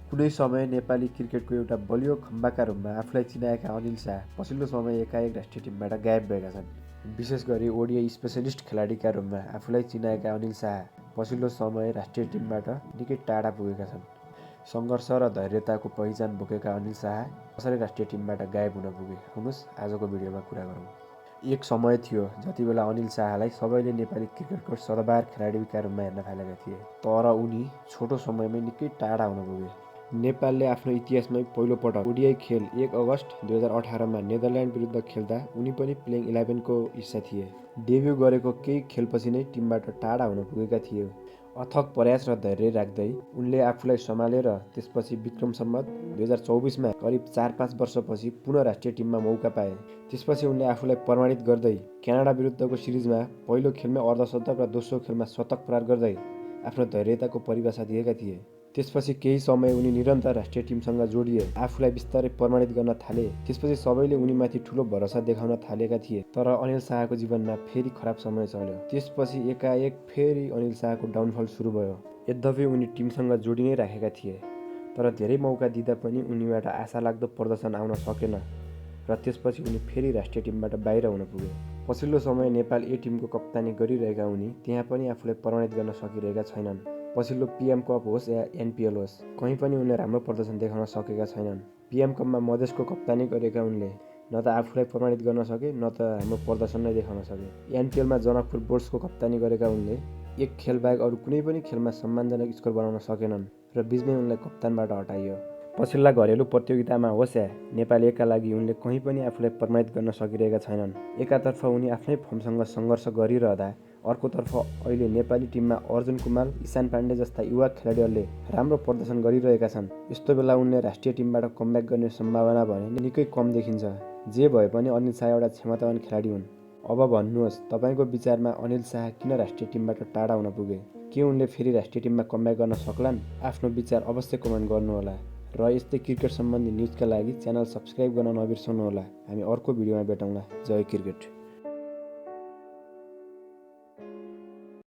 कुनै समय नेपाली क्रिकेटको एउटा बलियो खम्बाका रूपमा आफूलाई चिनाएका अनिल शाह पछिल्लो समय एकाएक राष्ट्रिय टिमबाट गायब भएका छन्। विशेष गरी ओडिआई स्पेशलिस्ट खेलाडीका रूपमा आफूलाई चिनाएका अनिल शाह पछिल्लो समय राष्ट्रिय टिमबाट निकै टाढा पुगेका छन्। सङ्घर्ष र धैर्यताको पहिचान बोकेका अनिल शाह कसरी राष्ट्रिय टिमबाट गायब हुन पुगे, आउनुहोस् आजको भिडियोमा कुरा गरौँ। एक समय थियो जति बेला अनिल शाहलाई सबैले नेपाली क्रिकेटको सदाबहार खेलाडीका रूपमा हेर्न थालेका थिए, तर उनी छोटो समयमै निकै टाढा हुन पुगे। नेपालले आफ्नो इतिहासमै पहिलोपटक ओडिआई खेल 1 अगस्ट 2018मा नेदरल्यान्ड विरुद्ध खेल्दा उनी पनि प्लेइङ 11को हिस्सा थिए। डेब्यु गरेको केही खेलपछि नै टिमबाट टाढा हुन पुगेका थिए। अथक प्रयास र धैर्य राख्दै उनले आफूलाई सम्हाले र त्यसपछि विक्रम सम्वत 2024मा करिब 4-5 वर्षपछि पुनः राष्ट्रिय टिममा मौका पाए। त्यसपछि उनले आफूलाई प्रमाणित गर्दै क्यानाडा विरुद्धको सिरिजमा पहिलो खेलमै अर्धशतक र दोस्रो खेलमा शतक प्रहार गर्दै आफ्नो धैर्यताको परिभाषा दिएका थिए। त्यसपछि केही समय उनी निरन्तर राष्ट्रिय टिमसँग जोडिए, आफूलाई बिस्तारै प्रमाणित गर्न थाले। त्यसपछि सबैले उनीमाथि ठुलो भरोसा देखाउन थालेका थिए, तर अनिल शाहको जीवनमा फेरि खराब समय चल्यो। त्यसपछि एकाएक फेरि अनिल शाहको डाउनफल सुरु भयो। यद्यपि उनी टिमसँग जोडी नै राखेका थिए, तर धेरै मौका दिँदा पनि उनीबाट आशालाग्दो प्रदर्शन आउन सकेन र त्यसपछि उनी फेरि राष्ट्रिय टिमबाट बाहिर हुन पुगे। पछिल्लो समय नेपाल ए टिमको कप्तानी गरिरहेका उनी त्यहाँ पनि आफूलाई प्रमाणित गर्न सकिरहेका छैनन्। पछिल्लो पिएम कप होस् या एनपिएल होस्, कहीँ पनि उनले राम्रो प्रदर्शन देखाउन सकेका छैनन्। पिएम कपमा मधेसको कप्तानी गरेका उनले न त आफूलाई प्रमाणित गर्न सके, न त राम्रो प्रदर्शन नै देखाउन सके। एनपिएलमा जनकपुर बोर्ड्सको कप्तानी गरेका उनले एक खेलबाहेक अरू कुनै पनि खेलमा सम्मानजनक स्कोर बनाउन सकेनन् र बीचमै उनलाई कप्तानबाट हटाइयो। पछिल्ला घरेलु प्रतियोगितामा होस् या नेपाल एका लागि उनले कहीँ पनि आफूलाई प्रमाणित गर्न सकिरहेका छैनन्। एकातर्फ उनी आफ्नै फर्मसँग सङ्घर्ष गरिरहँदा अर्कोतर्फ अहिले नेपाली टिममा अर्जुन कुमाल, ईशान पाण्डे जस्ता युवा खेलाडीहरूले राम्रो प्रदर्शन गरिरहेका छन्। यस्तो बेला उनले राष्ट्रिय टिमबाट कमब्याक गर्ने सम्भावना भने निकै कम देखिन्छ। जे भए पनि अनिल शाह एउटा क्षमतावान खेलाडी हुन्। अब भन्नुहोस्, तपाईँको विचारमा अनिल शाह किन राष्ट्रिय टिमबाट टाढा हुन पुगे? के उनले फेरि राष्ट्रिय टिममा कमब्याक गर्न सक्लान्? आफ्नो विचार अवश्य कमेन्ट गर्नुहोला र यस्तै क्रिकेट सम्बन्धी न्युजका लागि च्यानल सब्स्क्राइब गर्न नबिर्सनुहोला। हामी अर्को भिडियोमा भेटौँला। जय क्रिकेट।